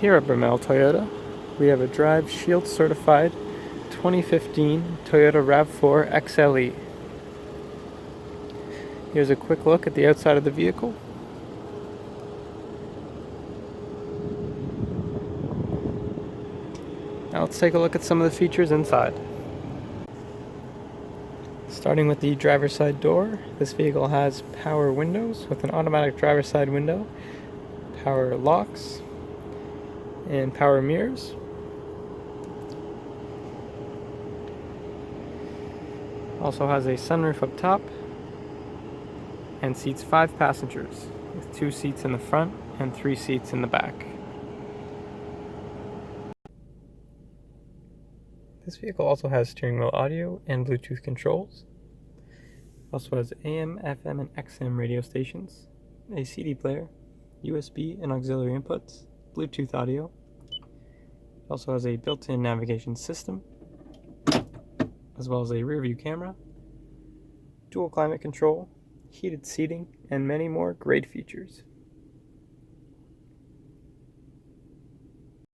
Here at Brimell Toyota, we have a Drive Shield certified 2015 Toyota RAV4 XLE. Here's a quick look at the outside of the vehicle. Now let's take a look at some of the features inside. Starting with the driver's side door, this vehicle has power windows with an automatic driver's side window, power locks, and power mirrors. Also has a sunroof up top and seats 5 passengers with 2 seats in the front and 3 seats in the back. This vehicle also has steering wheel audio and Bluetooth controls. Also has AM, FM, and XM radio stations, a CD player, USB and auxiliary inputs, Bluetooth audio. It also has a built-in navigation system, as well as a rear view camera, dual climate control, heated seating, and many more great features.